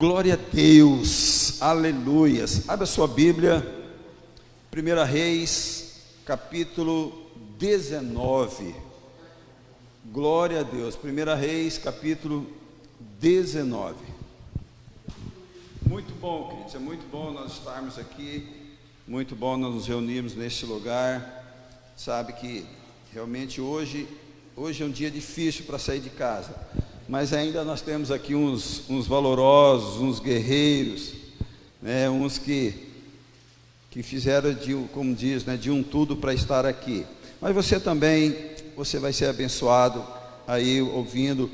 Glória a Deus, aleluias. Abra sua Bíblia, 1 Reis, capítulo 19. Glória a Deus, 1 Reis, capítulo 19. Muito bom, queridos, é muito bom nós estarmos aqui, muito bom nós nos reunirmos neste lugar. Sabe que realmente hoje é um dia difícil para sair de casa, mas ainda nós temos aqui uns valorosos, uns guerreiros, né, uns que fizeram, como diz, né, de um tudo para estar aqui. Mas você também, você vai ser abençoado aí ouvindo,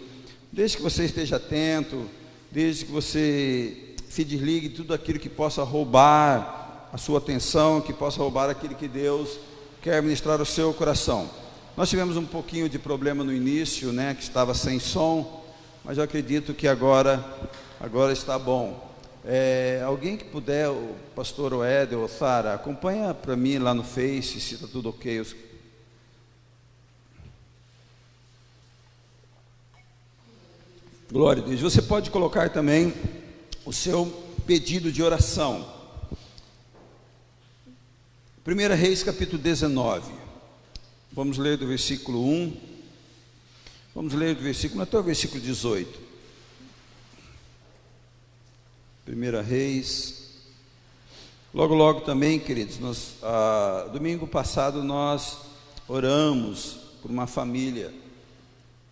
desde que você esteja atento, desde que você se desligue tudo aquilo que possa roubar a sua atenção, que possa roubar aquilo que Deus quer ministrar ao seu coração. Nós tivemos um pouquinho de problema no início, né, que estava sem som, mas eu acredito que agora está bom. Alguém que puder, o pastor Oeder ou Sara, acompanha para mim lá no Face, se está tudo ok. Glória a Deus. Você pode colocar também o seu pedido de oração. 1 Reis capítulo 19. Vamos ler do versículo 1. Vamos ler do versículo, até o versículo 18. 1 Reis. Logo também, queridos, domingo passado nós oramos por uma família,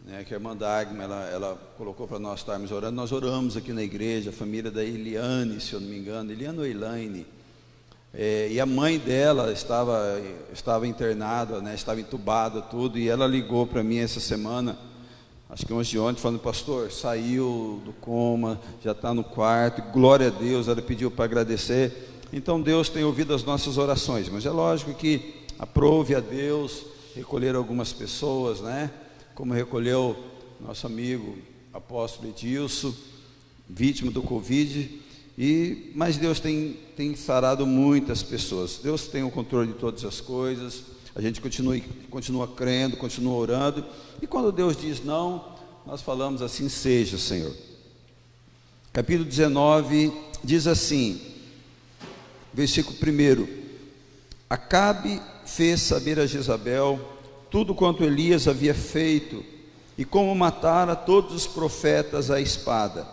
né, que a irmã Dagmar, ela colocou para nós estarmos orando. Nós oramos aqui na igreja, a família da Eliane, se eu não me engano, Eliane ou Elaine. E a mãe dela estava internada, né, estava entubada, tudo, e ela ligou para mim essa semana, acho que hoje de ontem, falando: pastor, saiu do coma, já está no quarto, glória a Deus. Ela pediu para agradecer. Então Deus tem ouvido as nossas orações, mas é lógico que aprove a Deus recolher algumas pessoas, né, como recolheu nosso amigo apóstolo Edilson, vítima do Covid. Mas Deus tem sarado muitas pessoas. Deus tem o controle de todas as coisas. A gente continua crendo, continua orando, e quando Deus diz não, nós falamos assim: seja, Senhor. Capítulo 19 diz assim, versículo 1: Acabe fez saber a Jezabel tudo quanto Elias havia feito, e como matara todos os profetas à espada.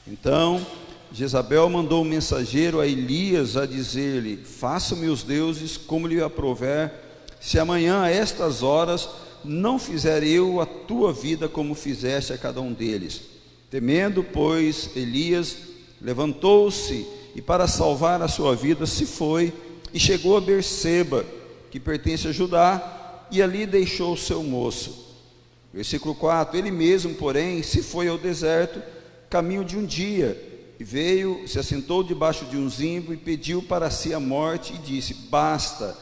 Então Jezabel mandou um mensageiro a Elias a dizer-lhe: faça-me os deuses como lhe aprouver, se amanhã a estas horas não fizer eu a tua vida como fizeste a cada um deles. Temendo, pois, Elias levantou-se e, para salvar a sua vida, se foi e chegou a Berseba, que pertence a Judá, e ali deixou o seu moço. Versículo 4: Ele mesmo, porém, se foi ao deserto, caminho de um dia, e veio, se assentou debaixo de um zimbro e pediu para si a morte, e disse: basta,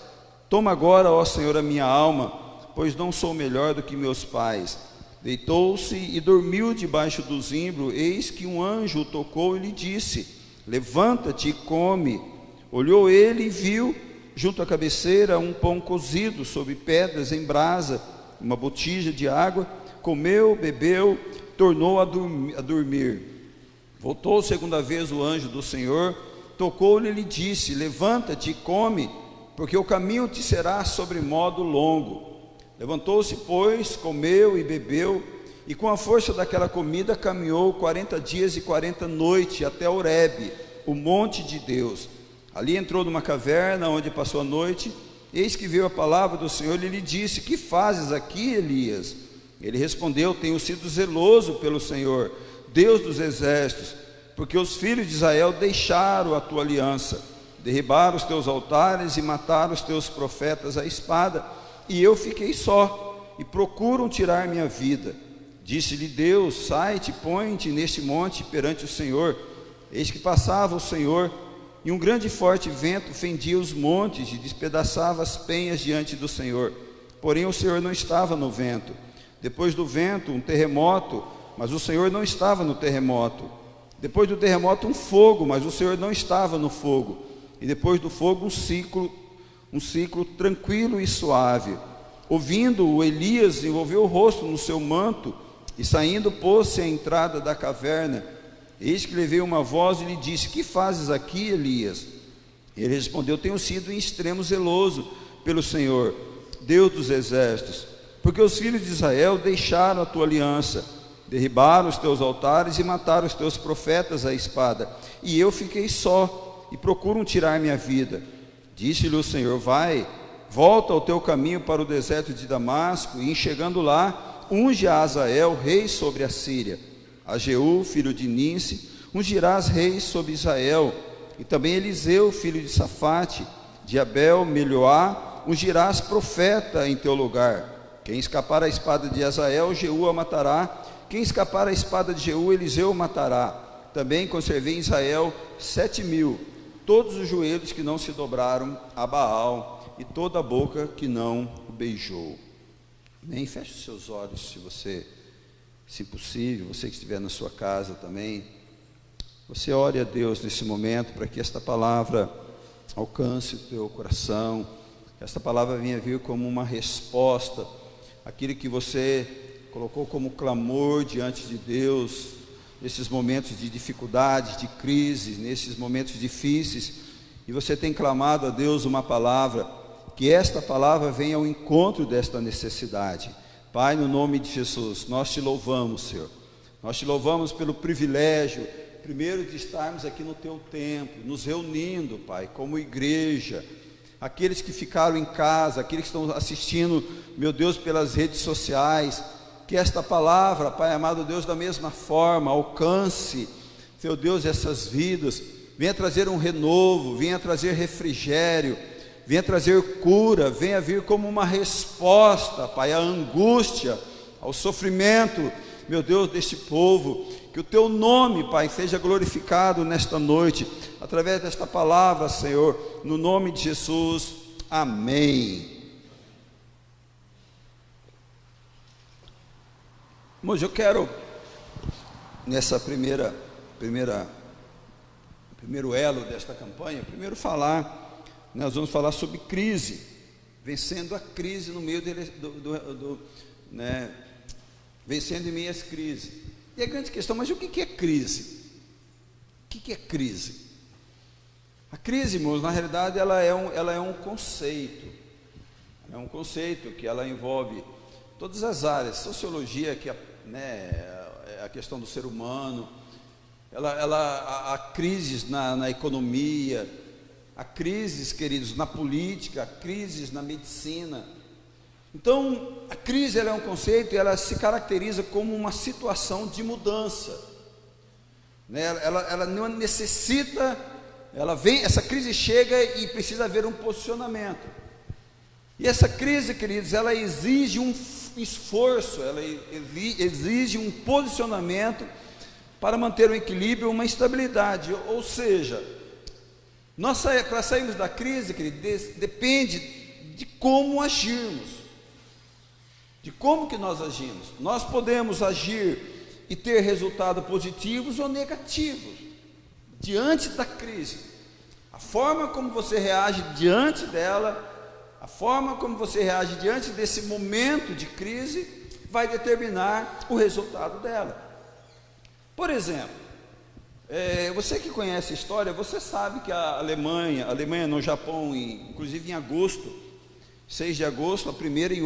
toma agora, ó Senhor, a minha alma, pois não sou melhor do que meus pais. Deitou-se e dormiu debaixo do zimbro. Eis que um anjo o tocou e lhe disse: levanta-te e come. Olhou ele e viu, junto à cabeceira, um pão cozido sobre pedras em brasa, uma botija de água. Comeu, bebeu, tornou a dormir. Voltou segunda vez o anjo do Senhor, tocou-lhe e lhe disse: levanta-te e come, porque o caminho te será sobremodo longo. Levantou-se, pois, comeu e bebeu, e com a força daquela comida caminhou 40 dias e 40 noites até Horebe, o monte de Deus. Ali entrou numa caverna onde passou a noite. Eis que veio a palavra do Senhor e lhe disse: que fazes aqui, Elias? Ele respondeu: tenho sido zeloso pelo Senhor, Deus dos exércitos, porque os filhos de Israel deixaram a tua aliança, derribaram os teus altares e mataram os teus profetas à espada, e eu fiquei só, e procuram tirar minha vida. Disse-lhe Deus: sai-te, põe-te neste monte perante o Senhor. Eis que passava o Senhor, e um grande e forte vento fendia os montes e despedaçava as penhas diante do Senhor. Porém o Senhor não estava no vento. Depois do vento, um terremoto, mas o Senhor não estava no terremoto. Depois do terremoto, um fogo, mas o Senhor não estava no fogo. E depois do fogo, um ciclo tranquilo e suave. Ouvindo-o, Elias envolveu o rosto no seu manto e, saindo, pôs-se à entrada da caverna. Eis que lhe veio uma voz e lhe disse: que fazes aqui, Elias? Ele respondeu: tenho sido em extremo zeloso pelo Senhor, Deus dos exércitos, porque os filhos de Israel deixaram a tua aliança, derribaram os teus altares e mataram os teus profetas à espada, e eu fiquei só, e procuram tirar minha vida. Disse-lhe o Senhor: vai, volta ao teu caminho para o deserto de Damasco, e chegando lá, unge a Azael rei sobre a Síria. A Jeú, filho de Ninsi, ungirás rei sobre Israel, e também Eliseu, filho de Safate, de Abel, Melhoá, ungirás profeta em teu lugar. Quem escapar à espada de Azael, Jeú a matará. Quem escapar à espada de Jeú, Eliseu o matará. Também conservei em Israel 7.000, todos os joelhos que não se dobraram a Baal, e toda a boca que não o beijou. Nem feche os seus olhos, se possível, você que estiver na sua casa também. Você ore a Deus nesse momento para que esta palavra alcance o teu coração, que esta palavra venha vir como uma resposta àquilo que você colocou como clamor diante de Deus, nesses momentos de dificuldade, de crise, nesses momentos difíceis, e você tem clamado a Deus uma palavra, que esta palavra venha ao encontro desta necessidade. Pai, no nome de Jesus, nós te louvamos, Senhor. Nós te louvamos pelo privilégio, primeiro, de estarmos aqui no teu templo, nos reunindo, Pai, como igreja. Aqueles que ficaram em casa, aqueles que estão assistindo, meu Deus, pelas redes sociais, que esta palavra, Pai amado Deus, da mesma forma, alcance, Seu Deus, essas vidas, venha trazer um renovo, venha trazer refrigério, venha trazer cura, venha vir como uma resposta, Pai, à angústia, ao sofrimento, meu Deus, deste povo. Que o teu nome, Pai, seja glorificado nesta noite, através desta palavra, Senhor, no nome de Jesus, amém. Irmãos, eu quero, nessa primeiro elo desta campanha, primeiro nós vamos falar sobre crise, vencendo a crise no meio vencendo em meio às crises. E a grande questão, mas o que é crise? O que é crise? A crise, irmãos, na realidade, ela é um conceito. É um conceito que ela envolve todas as áreas, sociologia, que é a questão do ser humano, há crises na economia, há crises, queridos, na política, há crises na medicina. Então, a crise ela é um conceito e ela se caracteriza como uma situação de mudança, né? Ela não necessita, essa crise chega e precisa haver um posicionamento. E essa crise, queridos, ela exige um esforço, ela exige um posicionamento para manter um equilíbrio, uma estabilidade. Ou seja, para sairmos da crise, queridos, depende de como agirmos. De como que nós agimos. Nós podemos agir e ter resultados positivos ou negativos diante da crise. A forma como você reage diante dela, a forma como você reage diante desse momento de crise, vai determinar o resultado dela. Por exemplo, você que conhece a história, você sabe que a Alemanha no Japão, inclusive em agosto, 6 de agosto, a primeira, e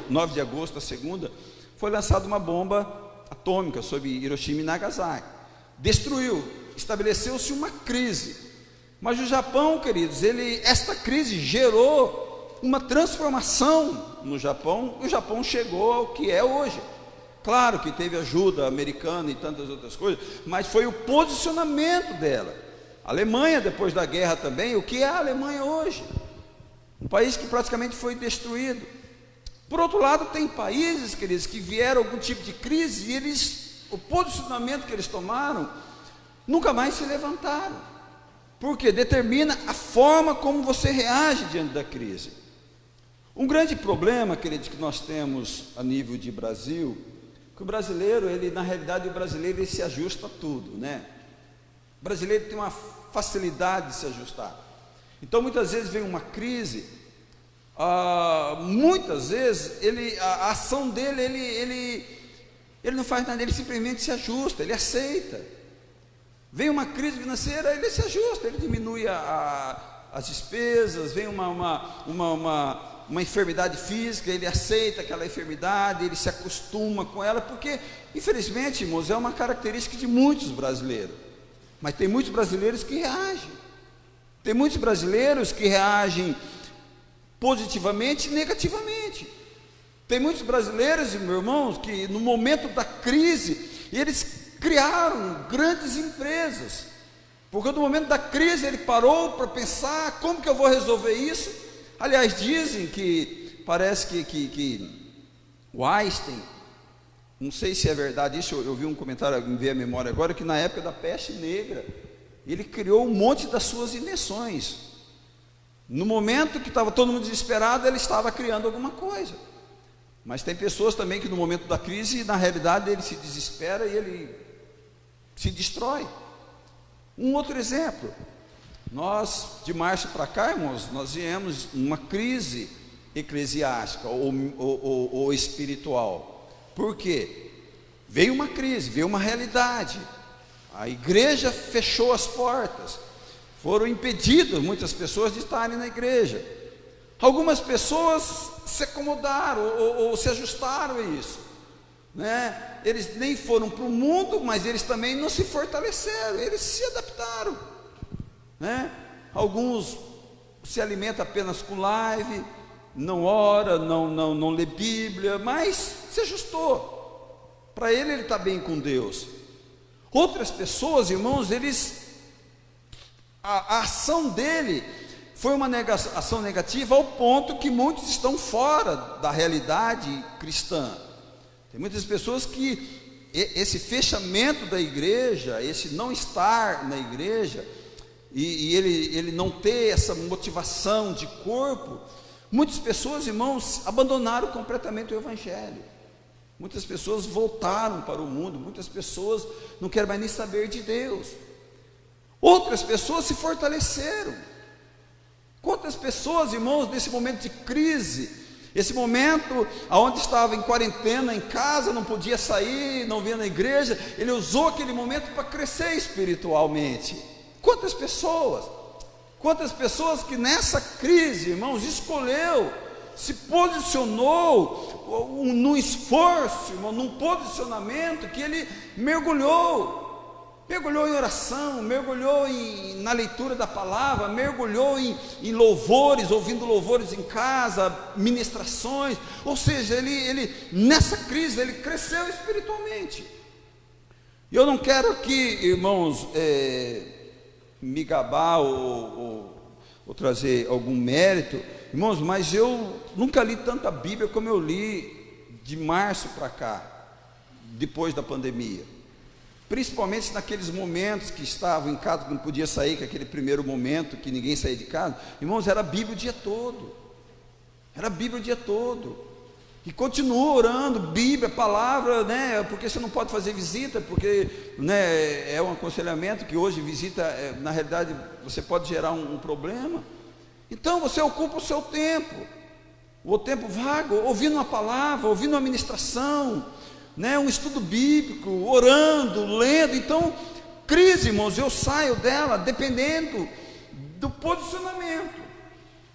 9 de agosto, a segunda, foi lançada uma bomba atômica sobre Hiroshima e Nagasaki. Destruiu, estabeleceu-se uma crise. Mas o Japão, queridos, esta crise gerou uma transformação no Japão, e o Japão chegou ao que é hoje. Claro que teve ajuda americana e tantas outras coisas, mas foi o posicionamento dela. A Alemanha, depois da guerra também, o que é a Alemanha hoje? Um país que praticamente foi destruído. Por outro lado, tem países, queridos, que vieram algum tipo de crise e o posicionamento que eles tomaram, nunca mais se levantaram. Porque determina a forma como você reage diante da crise. Um grande problema, queridos, que nós temos a nível de Brasil, que o brasileiro, na realidade, ele se ajusta a tudo, né? O brasileiro tem uma facilidade de se ajustar. Então, muitas vezes vem uma crise, muitas vezes a ação dele, ele não faz nada, ele simplesmente se ajusta, ele aceita. Vem uma crise financeira, ele se ajusta, ele diminui as despesas. Vem uma enfermidade física, ele aceita aquela enfermidade, ele se acostuma com ela, porque, infelizmente, irmãos, é uma característica de muitos brasileiros. Mas tem muitos brasileiros que reagem. Tem muitos brasileiros que reagem positivamente e negativamente. Tem muitos brasileiros, meus irmãos, que no momento da crise, eles criaram grandes empresas, porque no momento da crise ele parou para pensar: como que eu vou resolver isso? Aliás, dizem que, parece que o Einstein, não sei se é verdade isso, eu vi um comentário, me veio à memória agora, que na época da peste negra, ele criou um monte das suas invenções. No momento que estava todo mundo desesperado, ele estava criando alguma coisa. Mas tem pessoas também que no momento da crise, na realidade, ele se desespera e ele se destrói. Um outro exemplo, nós de março para cá, irmãos, nós viemos uma crise eclesiástica ou espiritual. Por quê? Veio uma crise, veio uma realidade. A igreja fechou as portas, foram impedidas muitas pessoas de estarem na igreja. Algumas pessoas se acomodaram ou se ajustaram a isso, né? Eles nem foram para o mundo, mas eles também não se fortaleceram, eles se adaptaram, né? Alguns se alimentam apenas com live, não ora, não lê Bíblia, mas se ajustou. Para ele está bem com Deus. Outras pessoas, irmãos, a ação dele foi uma ação negativa ao ponto que muitos estão fora da realidade cristã. Tem muitas pessoas que esse fechamento da igreja, esse não estar na igreja, e ele não ter essa motivação de corpo, muitas pessoas, irmãos, abandonaram completamente o evangelho. Muitas pessoas voltaram para o mundo, muitas pessoas não querem mais nem saber de Deus. Outras pessoas se fortaleceram. Quantas pessoas, irmãos, nesse momento de crise, esse momento onde estava em quarentena, em casa, não podia sair, não vinha na igreja, ele usou aquele momento para crescer espiritualmente. Quantas pessoas que nessa crise, irmãos, escolheu, se posicionou num esforço, irmão, num posicionamento que ele mergulhou em oração, mergulhou na leitura da palavra, mergulhou em louvores, ouvindo louvores em casa, ministrações. Ou seja, ele nessa crise, ele cresceu espiritualmente. E eu não quero aqui, irmãos, me gabar ou trazer algum mérito, irmãos, mas eu nunca li tanta Bíblia como eu li de março para cá, depois da pandemia. Principalmente naqueles momentos que estavam em casa, que não podia sair, que aquele primeiro momento que ninguém saía de casa, irmãos, era a Bíblia o dia todo. Era a Bíblia o dia todo. E continua orando, Bíblia, palavra, né? Porque você não pode fazer visita, porque, né, é um aconselhamento que hoje visita, na realidade, você pode gerar um problema. Então você ocupa o seu tempo, o tempo vago, ouvindo uma palavra, ouvindo uma ministração, né, um estudo bíblico, orando, lendo. Então, crise, irmãos, eu saio dela dependendo do posicionamento.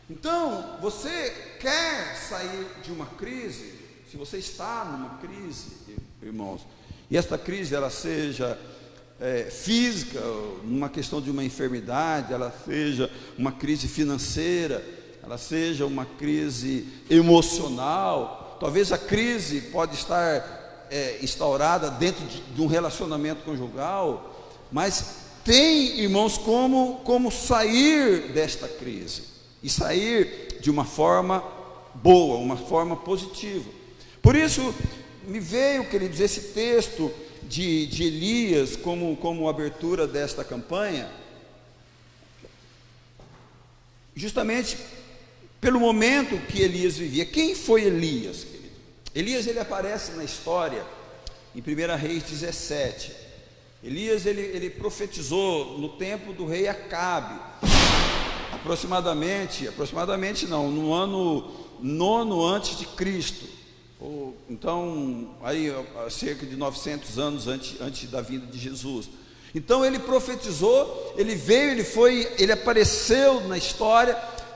Então, você quer sair de uma crise, se você está numa crise, irmãos, e esta crise ela seja física, numa questão de uma enfermidade, ela seja uma crise financeira, ela seja uma crise emocional, talvez a crise pode estar instaurada dentro de um relacionamento conjugal, mas tem, irmãos, como sair desta crise, e sair de uma forma boa, uma forma positiva. Por isso, me veio, queridos, esse texto de Elias como abertura desta campanha, justamente pelo momento que Elias vivia. Quem foi Elias, querido? Elias, ele aparece na história em 1 Reis 17. Elias, ele profetizou no tempo do rei Acabe, aproximadamente não, no ano 9 antes de Cristo, então aí cerca de 900 anos antes da vinda de Jesus. Então ele profetizou, ele veio, ele apareceu na história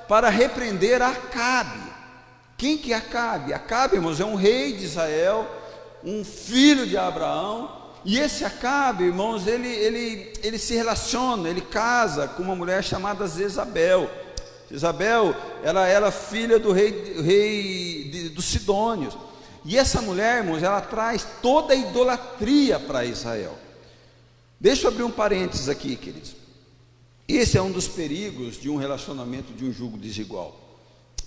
para repreender Acabe. Quem que é Acabe? Acabe, irmãos, é um rei de Israel, um filho de Abraão. E esse Acabe, irmãos, ele se relaciona, ele casa com uma mulher chamada Jezabel. Jezabel, ela era filha do rei dos Sidônios. E essa mulher, irmãos, ela traz toda a idolatria para Israel. Deixa eu abrir um parênteses aqui, queridos. Esse é um dos perigos de um relacionamento, de um jugo desigual.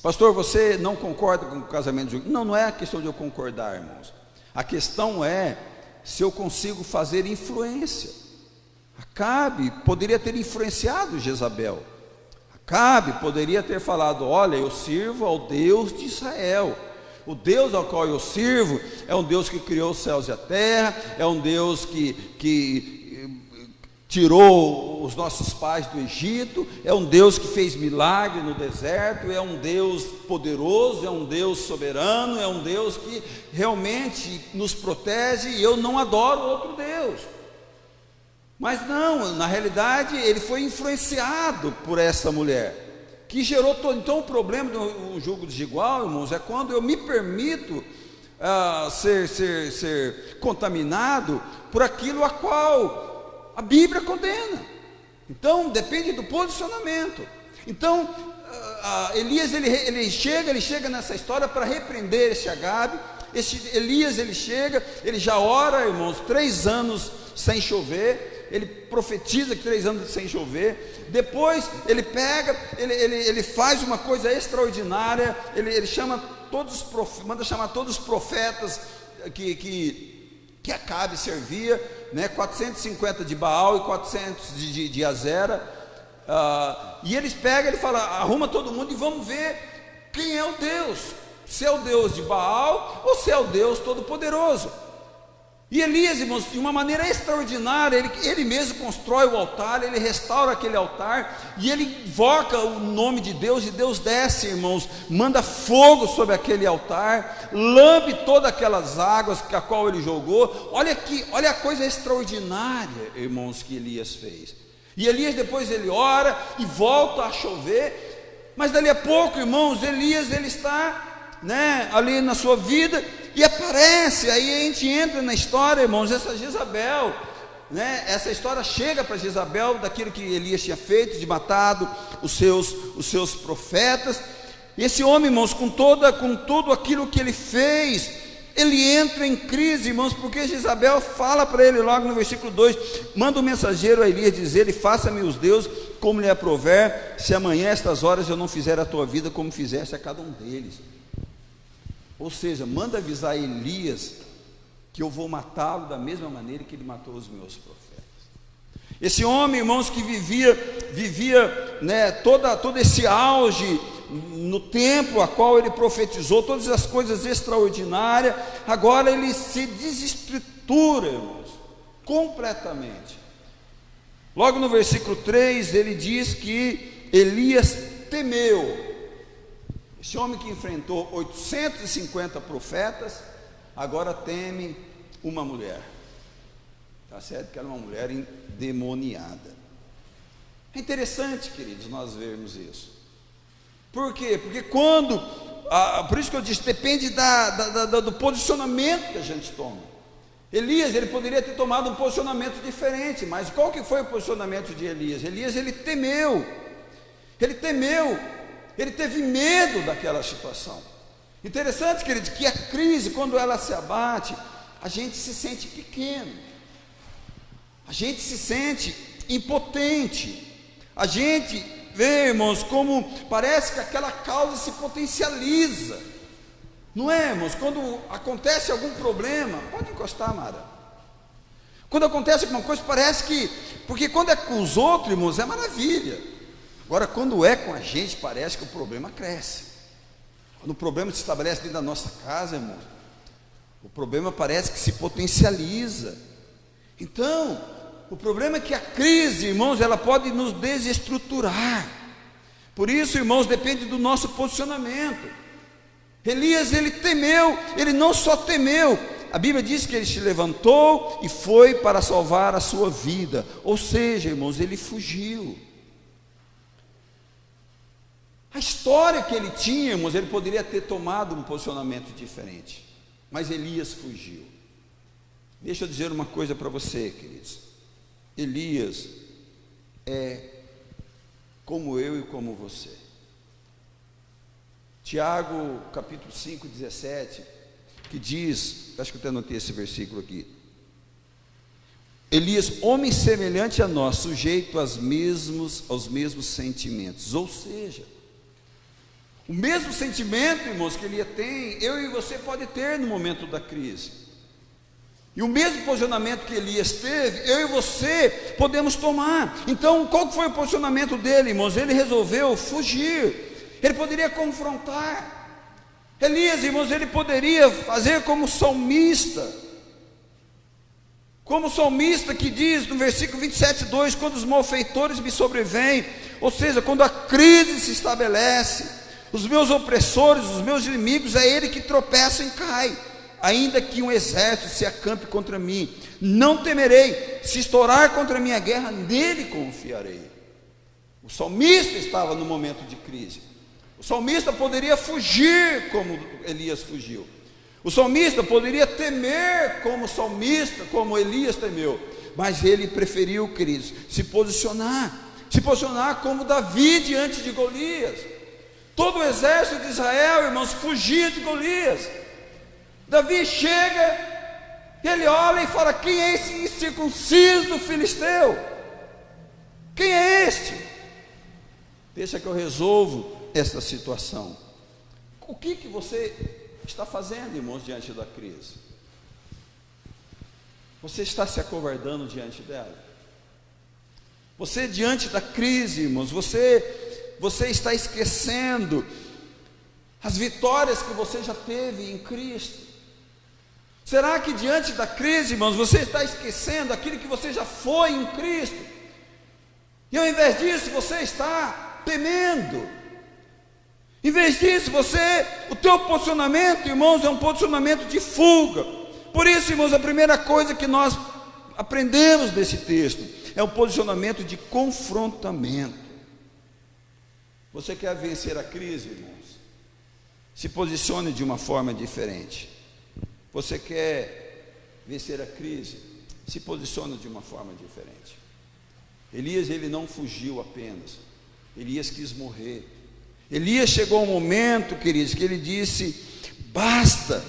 Pastor, você não concorda com o casamento desigual? Não, não é a questão de eu concordar, irmãos. A questão é se eu consigo fazer influência. Acabe poderia ter influenciado Jezabel. Acabe poderia ter falado: olha, eu sirvo ao Deus de Israel. O Deus ao qual eu sirvo é um Deus que criou os céus e a terra, é um Deus que tirou os nossos pais do Egito, é um Deus que fez milagre no deserto, é um Deus poderoso, é um Deus soberano, é um Deus que realmente nos protege, e eu não adoro outro Deus. Mas não, na realidade ele foi influenciado por essa mulher, que gerou todo. Então o problema do jugo desigual, irmãos, é quando eu me permito ser contaminado por aquilo a qual a Bíblia condena. Então depende do posicionamento. Então Elias ele chega nessa história para repreender esse Acabe. Elias ele chega, ele já ora, irmãos, 3 anos sem chover. Ele profetiza que 3 anos sem chover. Depois ele pega, ele faz uma coisa extraordinária. Ele manda chamar todos os profetas que Acabe servia, né? 450 de Baal e 400 de Azera. E eles pegam, ele fala: arruma todo mundo e vamos ver quem é o Deus, se é o Deus de Baal ou se é o Deus Todo-Poderoso. E Elias, irmãos, de uma maneira extraordinária, ele mesmo constrói o altar, ele restaura aquele altar, e ele invoca o nome de Deus, e Deus desce, irmãos, manda fogo sobre aquele altar, lambe todas aquelas águas a qual ele jogou. Olha a coisa extraordinária, irmãos, que Elias fez. E Elias depois ele ora e volta a chover, mas dali a pouco, irmãos, Elias ele está, né, ali na sua vida, e aparece, aí a gente entra na história, irmãos, essa Jezabel, né? Essa história chega para Jezabel daquilo que Elias tinha feito, de matado os seus profetas. E esse homem, irmãos, com tudo aquilo que ele fez, ele entra em crise, irmãos, porque Jezabel fala para ele logo no versículo 2: manda um mensageiro a Elias dizer: faça-me os deuses como lhe aprouver, se amanhã estas horas eu não fizer a tua vida como fizeste a cada um deles. Ou seja, manda avisar Elias que eu vou matá-lo da mesma maneira que ele matou os meus profetas. Esse homem, irmãos, que vivia, né, todo esse auge no tempo a qual ele profetizou, todas as coisas extraordinárias, agora ele se desestrutura, irmãos, completamente. Logo no versículo 3, ele diz que Elias temeu. Esse homem que enfrentou 850 profetas, agora teme uma mulher. Está certo que ela é uma mulher endemoniada. É interessante, queridos, nós vermos isso. Por quê? Porque por isso que eu disse, depende do posicionamento que a gente toma. Elias, ele poderia ter tomado um posicionamento diferente, mas qual que foi o posicionamento de Elias? Elias, ele temeu. Ele teve medo daquela situação. Interessante, queridos, que a crise, quando ela se abate, a gente se sente pequeno, a gente se sente impotente, a gente vê, irmãos, como parece que aquela causa se potencializa. Não é, irmãos? Quando acontece algum problema, pode encostar, Mara. Quando acontece alguma coisa, parece que, porque quando é com os outros, irmãos, é maravilha. Agora, quando é com a gente, parece que o problema cresce. Quando o problema se estabelece dentro da nossa casa, irmãos, o problema parece que se potencializa. Então, o problema é que a crise, irmãos, ela pode nos desestruturar. Por isso, irmãos, depende do nosso posicionamento. Elias, ele temeu, ele não só temeu, a Bíblia diz que ele se levantou e foi para salvar a sua vida. Ou seja, irmãos, ele fugiu. A história que ele tinha, irmãos, ele poderia ter tomado um posicionamento diferente, mas Elias fugiu. Deixa eu dizer uma coisa para você, queridos. Elias é como eu e como você. Tiago, capítulo 5, 17, que diz, acho que eu até anotei esse versículo aqui. Elias, homem semelhante a nós, sujeito aos mesmos sentimentos. Ou seja, o mesmo sentimento, irmãos, que Elias tem, eu e você pode ter no momento da crise. E o mesmo posicionamento que Elias teve, eu e você podemos tomar. Então, qual que foi o posicionamento dele, irmãos? Ele resolveu fugir. Ele poderia confrontar. Elias, irmãos, ele poderia fazer como salmista. Como o salmista que diz no versículo 27:2, quando os malfeitores me sobrevêm, ou seja, quando a crise se estabelece, os meus opressores, os meus inimigos, é ele que tropeça e cai. Ainda que um exército se acampe contra mim, não temerei. Se estourar contra a minha guerra, nele confiarei. O salmista estava no momento de crise. O salmista poderia fugir como Elias fugiu. O salmista poderia temer como salmista, como Elias temeu. Mas ele preferiu, queridos, se posicionar como Davi diante de Golias. Todo o exército de Israel, irmãos, fugia de Golias. Davi chega, ele olha e fala: quem é esse incircunciso filisteu? Quem é este? Deixa que eu resolvo esta situação. O que você está fazendo, irmãos, diante da crise? Você está se acovardando diante dela? Você, diante da crise, irmãos, você está esquecendo as vitórias que você já teve em Cristo? Será que diante da crise, irmãos, você está esquecendo aquilo que você já foi em Cristo? E ao invés disso, você está temendo. Em vez disso, o teu posicionamento, irmãos, é um posicionamento de fuga. Por isso, irmãos, a primeira coisa que nós aprendemos desse texto é um posicionamento de confrontamento. Você quer vencer a crise, irmãos? Se posicione de uma forma diferente. Você quer vencer a crise? Se posicione de uma forma diferente. Elias, ele não fugiu apenas. Elias quis morrer. Elias chegou um momento, queridos, que ele disse: basta,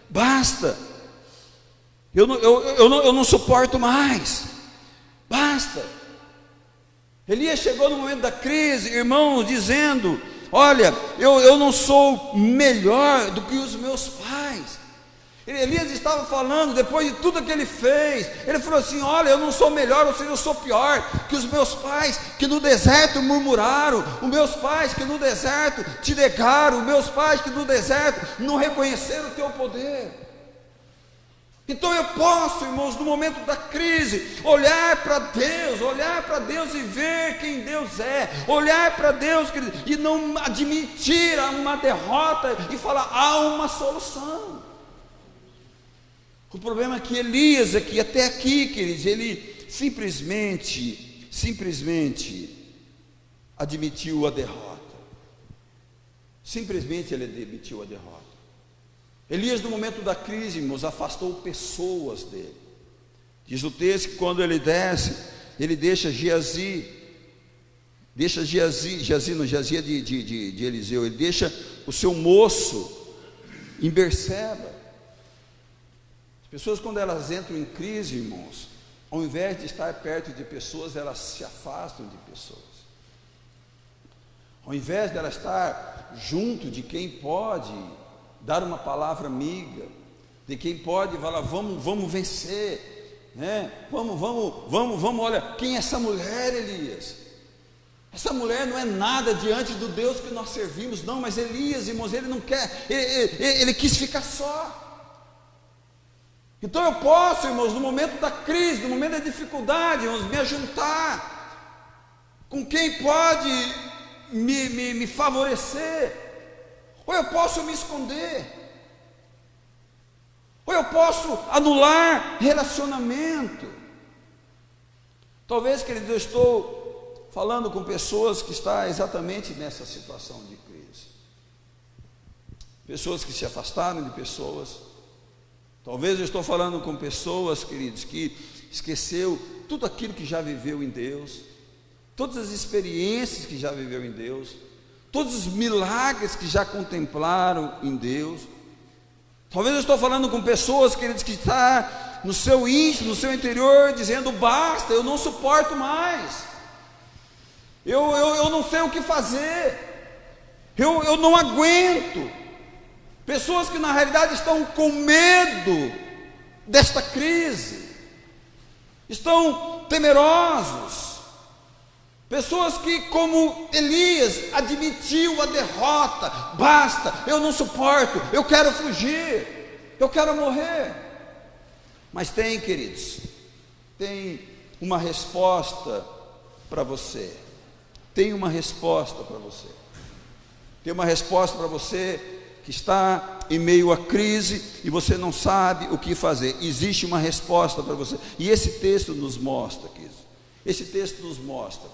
basta. Eu não suporto mais. Basta. Elias chegou no momento da crise, irmãos, dizendo: olha, eu não sou melhor do que os meus pais. Elias estava falando, depois de tudo que ele fez, ele falou assim: olha, eu não sou melhor, ou seja, eu sou pior que os meus pais que no deserto murmuraram, os meus pais que no deserto te negaram, os meus pais que no deserto não reconheceram o teu poder. Então eu posso, irmãos, no momento da crise, olhar para Deus e ver quem Deus é, olhar para Deus, querido, e não admitir uma derrota e falar: há uma solução. O problema é que Elias, aqui, até aqui, queridos, ele simplesmente admitiu a derrota. Simplesmente ele admitiu a derrota. Elias, no momento da crise, irmãos, afastou pessoas dele. Diz o texto que quando ele desce, ele deixa Geazi de Eliseu, ele deixa o seu moço em Berseba. As pessoas, quando elas entram em crise, irmãos, ao invés de estar perto de pessoas, elas se afastam de pessoas. Ao invés de ela estar junto de quem pode dar uma palavra amiga, de quem pode falar: vamos vencer, né? Vamos, olha, quem é essa mulher, Elias? Essa mulher não é nada diante do Deus que nós servimos, não. Mas Elias, irmãos, ele não quer, ele quis ficar só. Então eu posso, irmãos, no momento da crise, no momento da dificuldade, irmãos, me ajuntar com quem pode me favorecer, ou eu posso me esconder. Ou eu posso anular relacionamento. Talvez, queridos, eu estou falando com pessoas que estão exatamente nessa situação de crise. Pessoas que se afastaram de pessoas. Talvez eu estou falando com pessoas, queridos, que esqueceu tudo aquilo que já viveu em Deus, todas as experiências que já viveu em Deus, todos os milagres que já contemplaram em Deus. Talvez eu estou falando com pessoas, queridos, que estão no seu íntimo, no seu interior, dizendo: basta, eu não suporto mais, eu não sei o que fazer, eu não aguento. Pessoas que na realidade estão com medo desta crise, estão temerosos. Pessoas que, como Elias, admitiu a derrota: basta, eu não suporto, eu quero fugir, eu quero morrer. Mas tem, queridos, tem uma resposta para você. Tem uma resposta para você. Tem uma resposta para você que está em meio à crise e você não sabe o que fazer. Existe uma resposta para você. E esse texto nos mostra, queridos. Esse texto nos mostra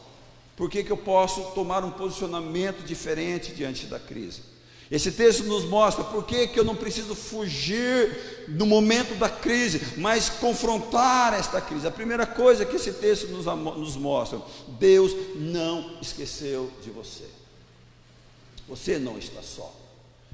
por que eu posso tomar um posicionamento diferente diante da crise. Esse texto nos mostra por que eu não preciso fugir no momento da crise, mas confrontar esta crise. A primeira coisa que esse texto nos mostra: Deus não esqueceu de você. Você não está só.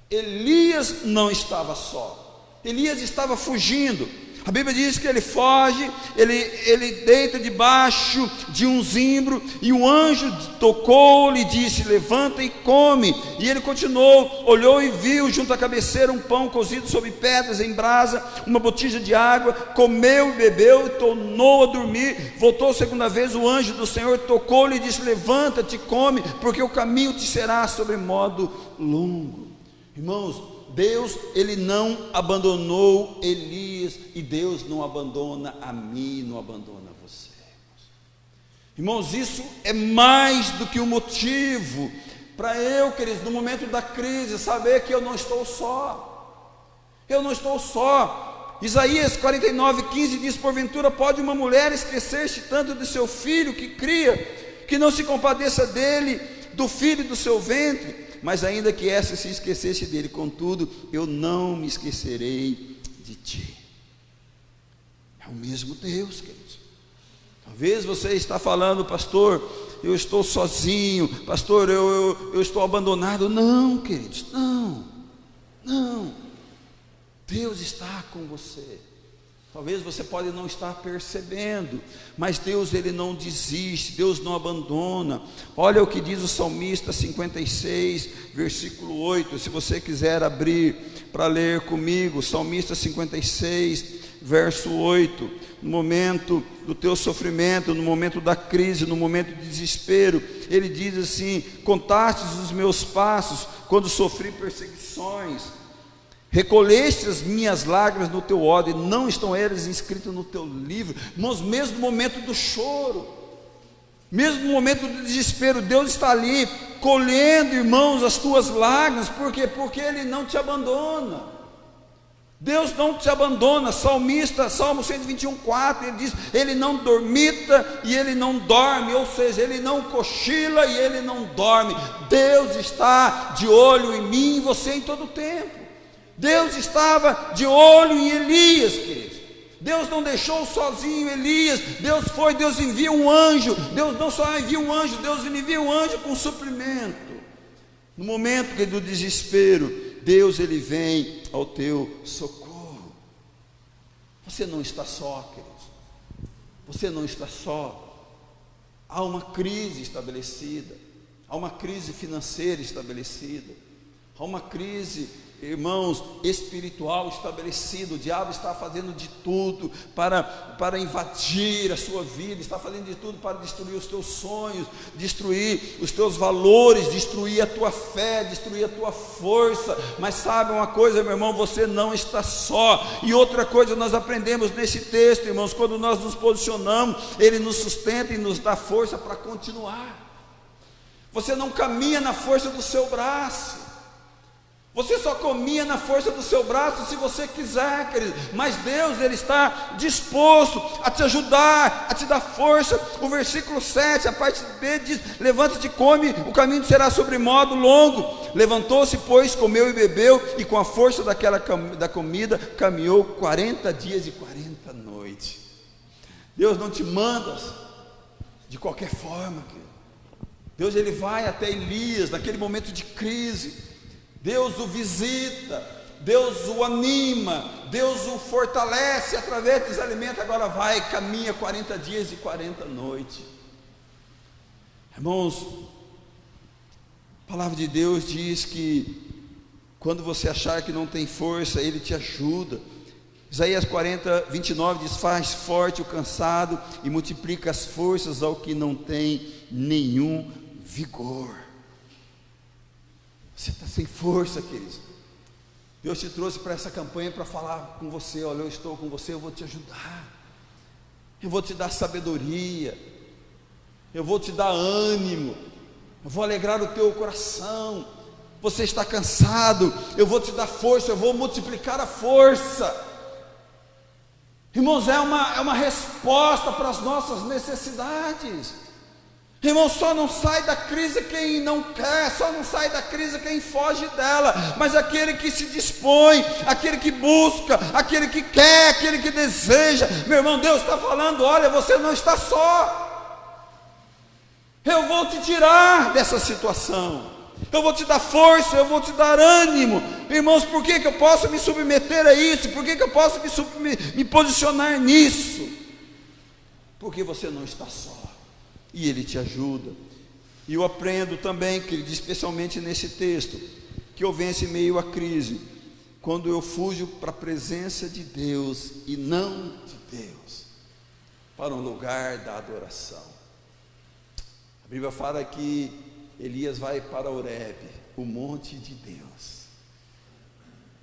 Elias não estava só. Elias estava fugindo. A Bíblia diz que ele foge, ele deita debaixo de um zimbro, e o anjo tocou-lhe e disse: levanta e come. E ele continuou, olhou e viu junto à cabeceira um pão cozido sobre pedras em brasa, uma botija de água, comeu e bebeu e tornou a dormir. Voltou segunda vez, o anjo do Senhor tocou-lhe e disse: levanta-te, come, porque o caminho te será sobremodo longo. Irmãos, Deus, Ele não abandonou Elias, e Deus não abandona a mim, não abandona você. Irmãos, isso é mais do que um motivo para eu, queridos, no momento da crise, saber que eu não estou só. Eu não estou só. Isaías 49:15 diz: porventura pode uma mulher esquecer-se tanto de seu filho que cria, que não se compadeça dele, do filho do seu ventre? Mas ainda que essa se esquecesse dele, contudo, eu não me esquecerei de ti. É o mesmo Deus, queridos. Talvez você está falando: pastor, eu estou sozinho, pastor, eu estou abandonado. Não, queridos, não. Deus está com você. Talvez você pode não estar percebendo, mas Deus, Ele não desiste, Deus não abandona. Olha o que diz o salmista 56, versículo 8, se você quiser abrir para ler comigo, salmista 56, verso 8, no momento do teu sofrimento, no momento da crise, no momento de desespero, ele diz assim: contastes os meus passos quando sofri perseguições, recolheste as minhas lágrimas no teu ódio, e não estão eles inscritos no teu livro. Irmãos, mesmo no momento do choro, mesmo no momento do desespero, Deus está ali colhendo, irmãos, as tuas lágrimas. Por quê? Porque Ele não te abandona. Deus não te abandona. Salmista, Salmo 121:4, ele diz: Ele não dormita e Ele não dorme, ou seja, Ele não cochila e Ele não dorme. Deus está de olho em mim e em você em todo o tempo. Deus estava de olho em Elias, queridos. Deus não deixou sozinho Elias. Deus envia um anjo. Deus não só envia um anjo, Deus envia um anjo com suprimento. No momento do desespero, Deus, Ele vem ao teu socorro. Você não está só, queridos. Você não está só. Há uma crise estabelecida. Há uma crise financeira estabelecida. Há uma crise, irmãos, espiritual estabelecida. O diabo está fazendo de tudo para invadir a sua vida, está fazendo de tudo para destruir os teus sonhos, destruir os teus valores, destruir a tua fé, destruir a tua força. Mas sabe uma coisa, meu irmão, você não está só. E outra coisa nós aprendemos nesse texto, irmãos: quando nós nos posicionamos, Ele nos sustenta e nos dá força para continuar. Você não caminha na força do seu braço. Você só comia na força do seu braço se você quiser, querido. Mas Deus, Ele está disposto a te ajudar, a te dar força. O versículo 7, a parte B diz: levanta-te e come, o caminho será sobremodo longo. Levantou-se, pois, comeu e bebeu, e com a força da comida caminhou 40 dias e 40 noites. Deus não te manda de qualquer forma, querido. Deus, Ele vai até Elias naquele momento de crise. Deus o visita, Deus o anima, Deus o fortalece através dos alimentos. Agora vai, caminha 40 dias e 40 noites. Irmãos, a palavra de Deus diz que quando você achar que não tem força, Ele te ajuda. Isaías 40, 29 diz: faz forte o cansado e multiplica as forças ao que não tem nenhum vigor. Você está sem força, queridos. Deus te trouxe para essa campanha para falar com você: olha, eu estou com você, eu vou te ajudar, eu vou te dar sabedoria, eu vou te dar ânimo, eu vou alegrar o teu coração. Você está cansado, eu vou te dar força, eu vou multiplicar a força. Irmãos, é uma resposta para as nossas necessidades. Irmão, só não sai da crise quem não quer, só não sai da crise quem foge dela, mas aquele que se dispõe, aquele que busca, aquele que quer, aquele que deseja. Meu irmão, Deus está falando: olha, você não está só, eu vou te tirar dessa situação, eu vou te dar força, eu vou te dar ânimo. Irmãos, por que eu posso me submeter a isso? Por que eu posso me posicionar nisso? Porque você não está só, e Ele te ajuda. E eu aprendo também, querido, especialmente nesse texto, que eu venço em meio à crise, quando eu fujo para a presença de Deus e não de Deus, para um lugar da adoração. A Bíblia fala que Elias vai para Horebe, o monte de Deus,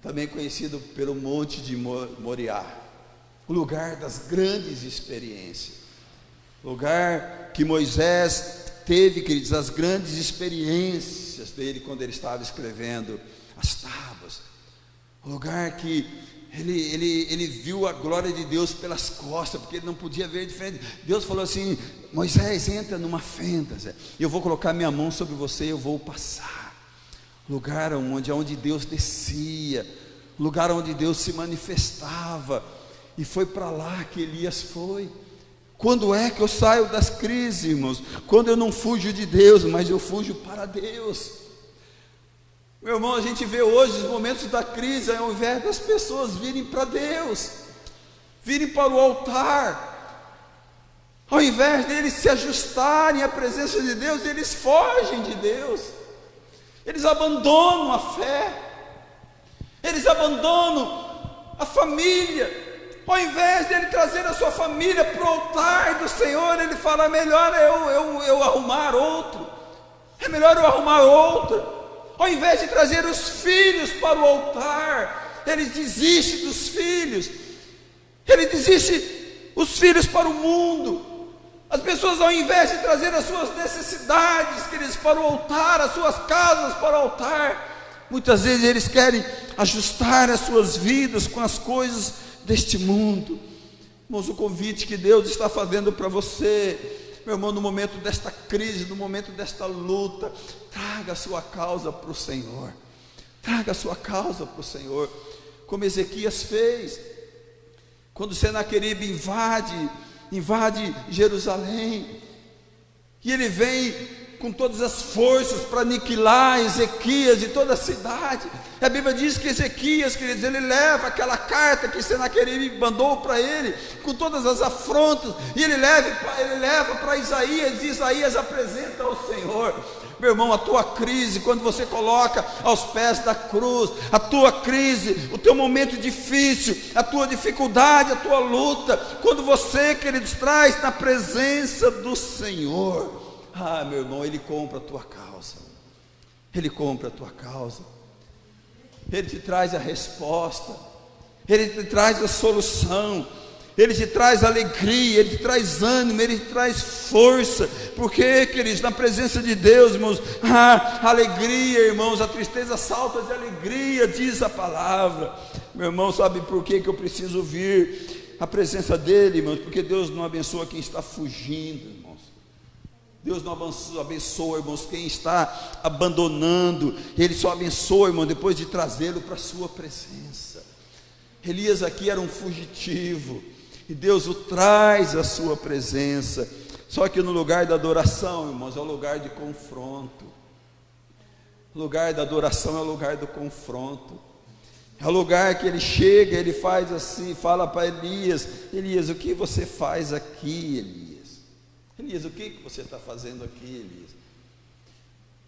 também conhecido pelo monte de Moriá, o lugar das grandes experiências, lugar que Moisés teve, queridos, as grandes experiências dele quando ele estava escrevendo as tábuas, o lugar que ele viu a glória de Deus pelas costas, porque ele não podia ver diferente. Deus falou assim: Moisés, entra numa fenda, eu vou colocar minha mão sobre você e eu vou passar. Lugar onde Deus descia, lugar onde Deus se manifestava, e foi para lá que Elias foi. Quando é que eu saio das crises, irmãos? Quando eu não fujo de Deus, mas eu fujo para Deus. Meu irmão, a gente vê hoje os momentos da crise, ao invés das pessoas virem para Deus, virem para o altar, ao invés deles se ajustarem à presença de Deus, eles fogem de Deus, eles abandonam a fé, eles abandonam a família. Ao invés de ele trazer a sua família para o altar do Senhor, ele fala: melhor eu arrumar outro, é melhor eu arrumar outro. Ao invés de trazer os filhos para o altar, ele desiste dos filhos, ele desiste os filhos para o mundo. As pessoas, ao invés de trazer as suas necessidades, queridos, para o altar, as suas casas para o altar, muitas vezes eles querem ajustar as suas vidas com as coisas deste mundo. Irmãos, o convite que Deus está fazendo para você, meu irmão, no momento desta crise, no momento desta luta, traga a sua causa para o Senhor, traga a sua causa para o Senhor, como Ezequias fez, quando Senaqueribe invade Jerusalém, e ele vem com todas as forças para aniquilar Ezequias e toda a cidade. A Bíblia diz que Ezequias, queridos, ele leva aquela carta que Senaqueribe mandou para ele, com todas as afrontas, e ele leva para Isaías, e Isaías apresenta ao Senhor. Meu irmão, a tua crise, quando você coloca aos pés da cruz, a tua crise, o teu momento difícil, a tua dificuldade, a tua luta, quando você, queridos, traz na presença do Senhor, meu irmão, Ele compra a tua causa, Ele compra a tua causa, Ele te traz a resposta, Ele te traz a solução, Ele te traz alegria, Ele te traz ânimo, Ele te traz força, porque, queridos, na presença de Deus, irmãos, a alegria, irmãos, a tristeza salta de alegria, diz a palavra. Meu irmão, sabe por que eu preciso vir a presença dEle, irmãos? Porque Deus não abençoa quem está fugindo, irmãos. Deus não abençoa, irmãos, quem está abandonando. Ele só abençoa, irmão, depois de trazê-lo para a sua presença. Elias aqui era um fugitivo, e Deus o traz à sua presença. Só que no lugar da adoração, irmãos, é o lugar de confronto. O lugar da adoração é o lugar do confronto. É o lugar que ele chega, ele faz assim, fala para Elias: Elias, o que você faz aqui, Elias? Elias, o que você está fazendo aqui, Elias?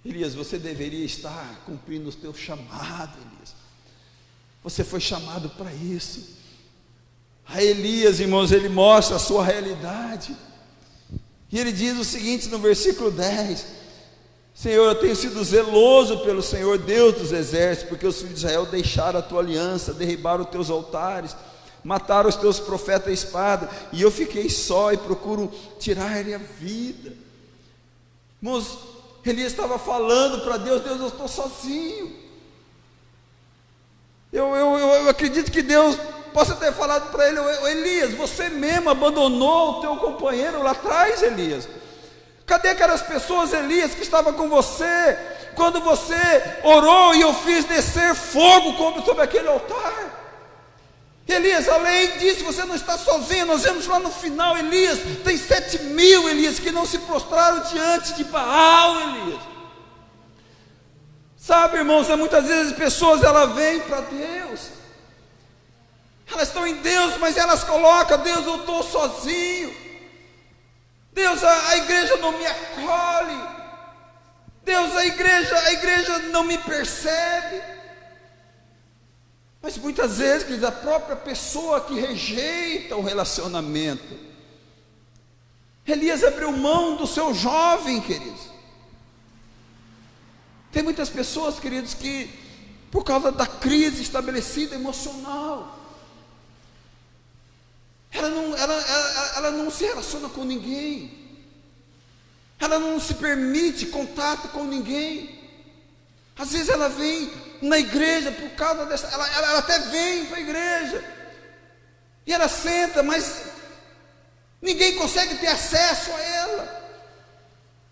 Elias, você deveria estar cumprindo o teu chamado, Elias. Você foi chamado para isso. A Elias, irmãos, ele mostra a sua realidade, e ele diz o seguinte no versículo 10: Senhor, eu tenho sido zeloso pelo Senhor, Deus dos exércitos, porque os filhos de Israel deixaram a tua aliança, derribaram os teus altares, mataram os teus profetas à espada, e eu fiquei só e procuro tirar-lhe a vida. Irmãos, Elias estava falando para Deus: Deus, eu estou sozinho. Eu acredito que Deus possa ter falado para ele: Elias, você mesmo abandonou o teu companheiro lá atrás, Elias. Cadê aquelas pessoas, Elias, que estavam com você, quando você orou e eu fiz descer fogo sobre aquele altar? Elias, além disso, você não está sozinho. Nós vemos lá no final, Elias, tem 7.000, Elias, que não se prostraram diante de Baal, Elias. Sabe, irmãos, muitas vezes as pessoas, elas vêm para Deus, elas estão em Deus, mas elas colocam: Deus, eu estou sozinho. Deus, a igreja não me acolhe. Deus, a igreja não me percebe. Mas muitas vezes, a própria pessoa que rejeita o relacionamento. Elias abriu mão do seu jovem, queridos. Tem muitas pessoas, queridos, que por causa da crise estabelecida emocional, ela não se relaciona com ninguém, ela não se permite contato com ninguém. Às vezes ela vem na igreja por causa dessa, ela até vem para a igreja, e ela senta, mas ninguém consegue ter acesso a ela.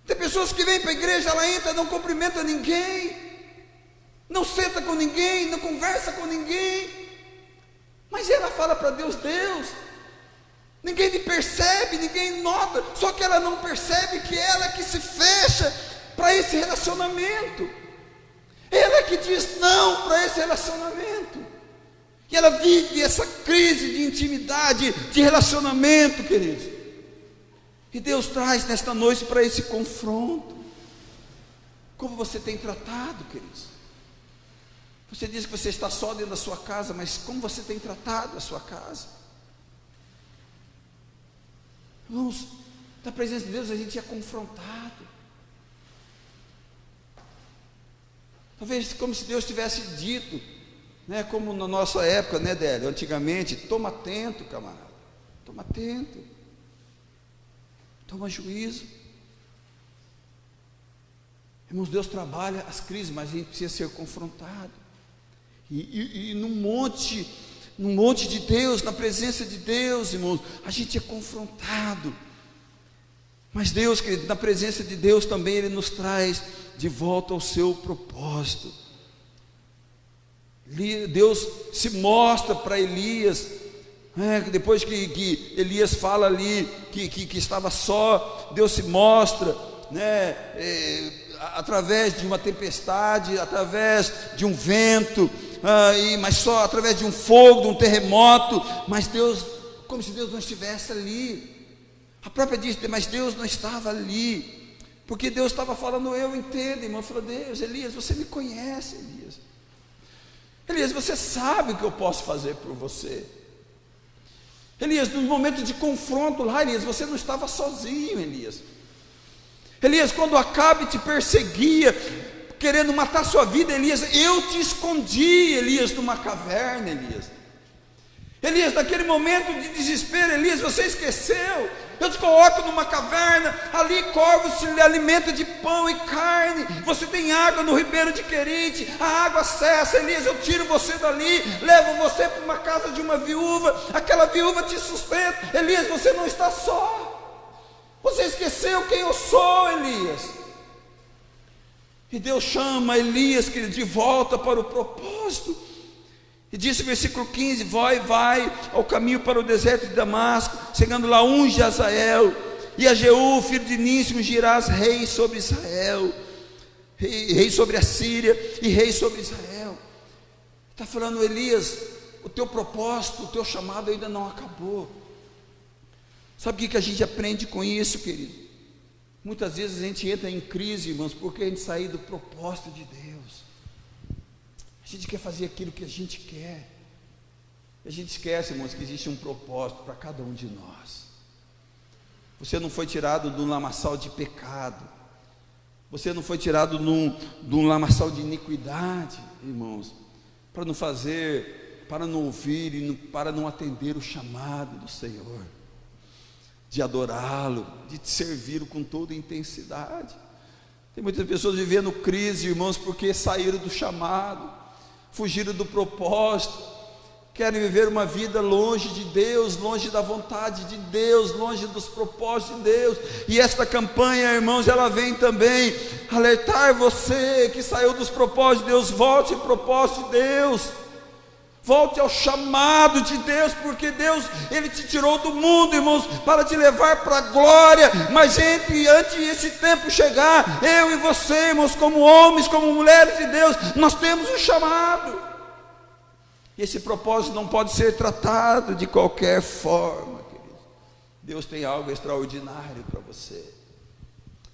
Tem pessoas que vêm para a igreja, ela entra, não cumprimenta ninguém, não senta com ninguém, não conversa com ninguém, mas ela fala para Deus: Deus, ninguém me percebe, ninguém nota. Só que ela não percebe que ela que se fecha para esse relacionamento, ela que diz não para esse relacionamento, e ela vive essa crise de intimidade, de relacionamento, queridos. E Deus traz nesta noite para esse confronto. Como você tem tratado, queridos? Você diz que você está só dentro da sua casa, mas como você tem tratado a sua casa? Irmãos, na presença de Deus a gente é confrontado. Talvez como se Deus tivesse dito, né, como na nossa época, né, Délio, antigamente: toma atento, camarada, toma atento. Toma juízo. Irmãos, Deus trabalha as crises, mas a gente precisa ser confrontado. E no monte de Deus, na presença de Deus, irmãos, a gente é confrontado. Mas Deus, querido, na presença de Deus também Ele nos traz de volta ao seu propósito. Deus se mostra para Elias, depois que Elias fala ali que estava só, Deus se mostra, através de uma tempestade, através de um vento, mas só através de um fogo, de um terremoto. Mas Deus, como se Deus não estivesse ali. A própria diz: mas Deus não estava ali, porque Deus estava falando: eu entendo, irmão. Falou: Deus, Elias, você me conhece, Elias, você sabe o que eu posso fazer por você. Elias, no momento de confronto lá, Elias, você não estava sozinho, Elias. Elias, quando Acabe te perseguia, querendo matar sua vida, Elias, eu te escondi, Elias, numa caverna, Elias. Elias, naquele momento de desespero, Elias, você esqueceu, eu te coloco numa caverna, ali corvos se alimentam de pão e carne, você tem água no ribeiro de Querite, a água cessa. Elias, eu tiro você dali, levo você para uma casa de uma viúva, aquela viúva te sustenta. Elias, você não está só, você esqueceu quem eu sou, Elias. E Deus chama Elias, querido, de volta para o propósito. E disse no versículo 15: vai ao caminho para o deserto de Damasco, chegando lá unge Azael, e a Jeú, filho de Nício, ungirás rei sobre Israel, rei sobre a Síria e rei sobre Israel. Está falando, Elias, o teu propósito, o teu chamado ainda não acabou. Sabe o que a gente aprende com isso, querido? Muitas vezes a gente entra em crise, irmãos, porque a gente sai do propósito de Deus. A gente quer fazer aquilo que a gente quer. A gente esquece, irmãos, que existe um propósito para cada um de nós. Você não foi tirado de um lamaçal de pecado. Você não foi tirado de um lamaçal de iniquidade, irmãos, para não fazer, para não ouvir e para não atender o chamado do Senhor, de adorá-lo, de te servir com toda intensidade. Tem muitas pessoas vivendo crise, irmãos, porque saíram do chamado, fugiram do propósito, querem viver uma vida longe de Deus, longe da vontade de Deus, longe dos propósitos de Deus. E esta campanha, irmãos, ela vem também alertar você que saiu dos propósitos de Deus. Volte ao propósito de Deus, volte ao chamado de Deus, porque Deus, Ele te tirou do mundo, irmãos, para te levar para a glória. Mas antes esse tempo chegar, eu e você, irmãos, como homens, como mulheres de Deus, nós temos um chamado, e esse propósito não pode ser tratado de qualquer forma, querido. Deus tem algo extraordinário para você.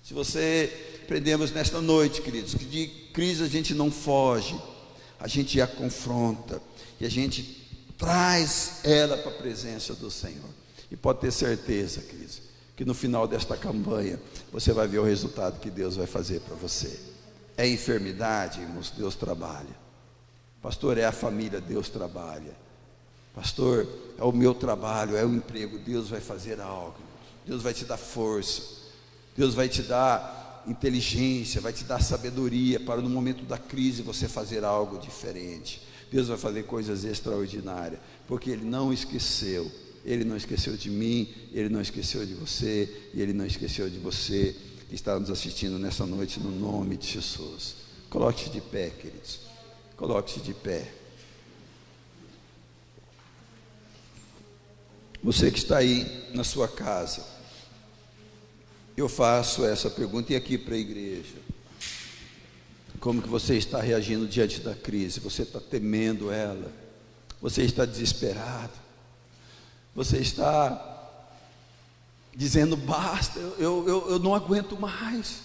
Se você aprendemos nesta noite, queridos, que de crise a gente não foge, a gente a confronta, e a gente traz ela para a presença do Senhor. E pode ter certeza, queridos, que no final desta campanha, você vai ver o resultado que Deus vai fazer para você. É enfermidade, irmãos, Deus trabalha. Pastor, é a família, Deus trabalha. Pastor, é o meu trabalho, é o emprego, Deus vai fazer algo. Deus vai te dar força, Deus vai te dar inteligência, vai te dar sabedoria para no momento da crise você fazer algo diferente. Deus vai fazer coisas extraordinárias, porque Ele não esqueceu. Ele não esqueceu de mim, Ele não esqueceu de você, e Ele não esqueceu de você que está nos assistindo nessa noite, no nome de Jesus. Coloque-se de pé, queridos. Coloque-se de pé. Você que está aí na sua casa, eu faço essa pergunta, e aqui para a igreja: como que você está reagindo diante da crise? Você está temendo ela? Você está desesperado? Você está dizendo basta, eu não aguento mais,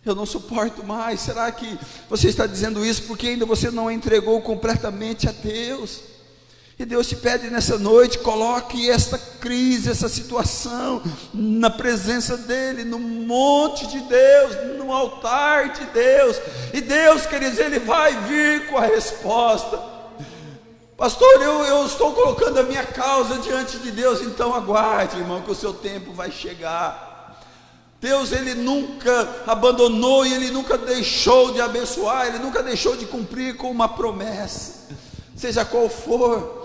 eu não suporto mais? Será que você está dizendo isso porque ainda você não entregou completamente a Deus? E Deus te pede nessa noite: coloque essa crise, essa situação na presença dEle, no monte de Deus, no altar de Deus. E Deus, queridos, Ele vai vir com a resposta. Pastor, eu estou colocando a minha causa diante de Deus. Então aguarde, irmão, que o seu tempo vai chegar. Deus, Ele nunca abandonou e Ele nunca deixou de abençoar, Ele nunca deixou de cumprir com uma promessa, seja qual for.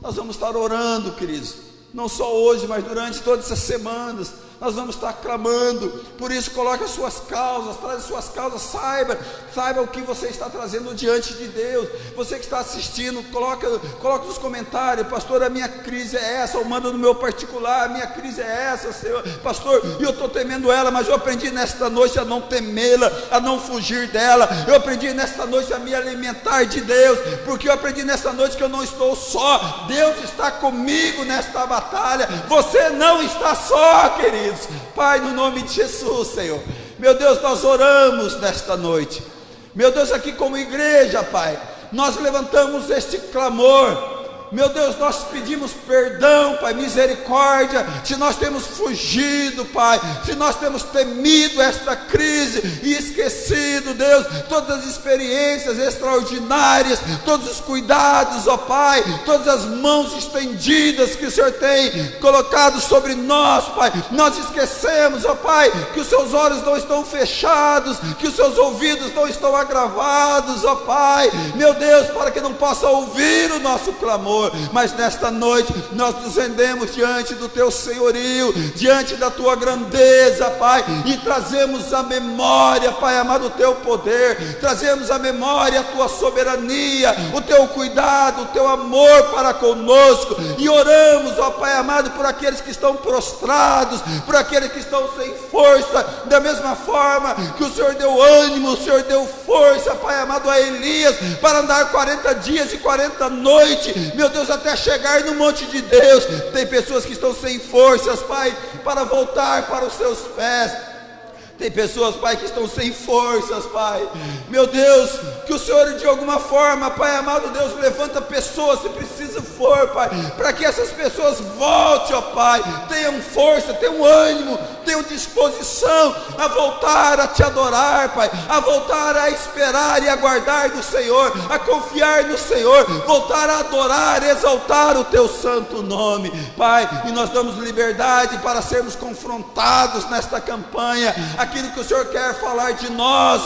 Nós vamos estar orando, queridos, não só hoje, mas durante todas essas semanas. Nós vamos estar clamando. Por isso, coloque as suas causas, traz as suas causas, saiba o que você está trazendo diante de Deus. Você que está assistindo, coloque nos comentários: pastor, a minha crise é essa. Ou manda no meu particular: a minha crise é essa, Senhor. Pastor, eu estou temendo ela, mas eu aprendi nesta noite a não temê-la, a não fugir dela. Eu aprendi nesta noite a me alimentar de Deus, porque eu aprendi nesta noite que eu não estou só. Deus está comigo nesta batalha. Você não está só, querido. Pai, no nome de Jesus, Senhor, meu Deus, nós oramos nesta noite, meu Deus, aqui como igreja, Pai, nós levantamos este clamor, Meu Deus, nós pedimos perdão, Pai, misericórdia, se nós temos fugido, Pai, se nós temos temido esta crise e esquecido, Deus, todas as experiências extraordinárias, todos os cuidados, ó Pai, todas as mãos estendidas que o Senhor tem colocado sobre nós, Pai. Nós esquecemos, ó Pai, que os seus olhos não estão fechados, que os seus ouvidos não estão agravados, ó Pai, meu Deus, para que não possa ouvir o nosso clamor. Mas nesta noite nós nos rendemos diante do teu senhorio, diante da tua grandeza, Pai, e trazemos à memória, Pai amado, o teu poder, trazemos à memória a tua soberania, o teu cuidado, o teu amor para conosco, e oramos, ó Pai amado, por aqueles que estão prostrados, por aqueles que estão sem força, da mesma forma que o Senhor deu ânimo, o Senhor deu força, Pai amado, a Elias para andar 40 dias e 40 noites, meu Deus, até chegar no monte de Deus. Tem pessoas que estão sem forças, Pai, para voltar para os seus pés. Tem pessoas, Pai, que estão sem forças, Pai, meu Deus, que o Senhor de alguma forma, Pai amado Deus, levanta pessoas, se preciso for, Pai, para que essas pessoas voltem, ó Pai, tenham força, tenham ânimo, tenham disposição a voltar a te adorar, Pai, a voltar a esperar e aguardar do Senhor, a confiar no Senhor, voltar a adorar, exaltar o teu santo nome, Pai. E nós damos liberdade para sermos confrontados nesta campanha, aquilo que o Senhor quer falar de nós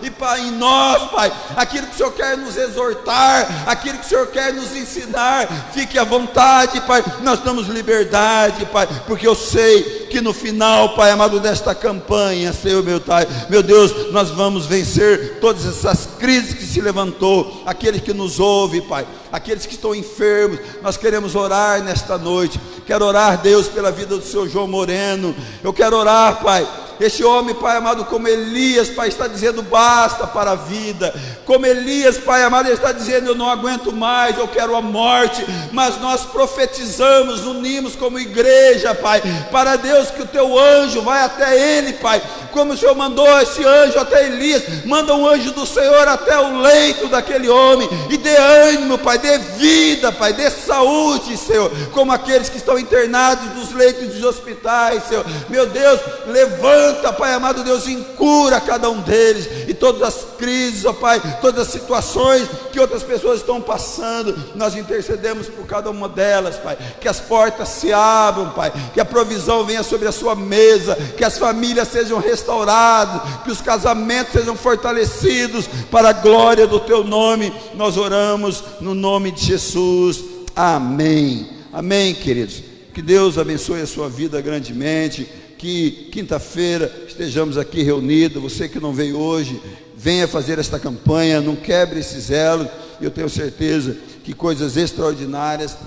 e Pai, em nós, Pai, aquilo que o Senhor quer nos exortar, aquilo que o Senhor quer nos ensinar, fique à vontade, Pai. Nós damos liberdade, Pai, porque eu sei que no final, Pai amado, desta campanha, Senhor meu Deus, nós vamos vencer todas essas crises que se levantou, aqueles que nos ouvem, Pai, aqueles que estão enfermos. Nós queremos orar nesta noite. Quero orar, Deus, pela vida do Senhor João Moreno. Eu quero orar, Pai, este homem, Pai amado, como Elias, Pai, está dizendo basta para a vida, como Elias, Pai amado, ele está dizendo eu não aguento mais, eu quero a morte, mas nós profetizamos, unimos como igreja, Pai, para Deus, que o teu anjo vai até ele, Pai, como o Senhor mandou esse anjo até Elias, manda um anjo do Senhor até o leito daquele homem, e dê ânimo, Pai, dê vida, Pai, dê saúde, Senhor, como aqueles que estão internados nos leitos dos hospitais, Senhor, meu Deus, levanta, Pai amado Deus, em cura cada um deles, e todas as crises, ó Pai, todas as situações que outras pessoas estão passando, nós intercedemos por cada uma delas, Pai, que as portas se abram, Pai, que a provisão venha sobre a sua mesa, que as famílias sejam restauradas, que os casamentos sejam fortalecidos para a glória do teu nome. Nós oramos no nome de Jesus, amém, amém, queridos. Que Deus abençoe a sua vida grandemente, que quinta-feira estejamos aqui reunidos. Você que não veio hoje, venha fazer esta campanha, não quebre esses elos. Eu tenho certeza que coisas extraordinárias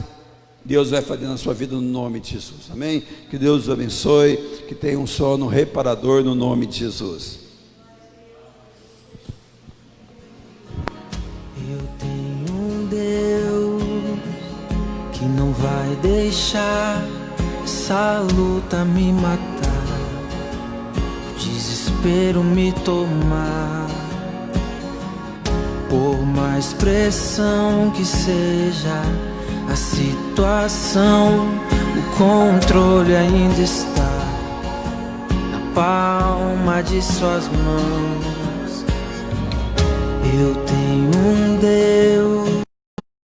Deus vai fazer na sua vida no nome de Jesus, amém? Que Deus os abençoe, que tenha um sono reparador no nome de Jesus. Eu tenho um Deus que não vai deixar essa luta me matar, o desespero me tomar. Por mais pressão que seja a situação, o controle ainda está na palma de suas mãos. Eu tenho um Deus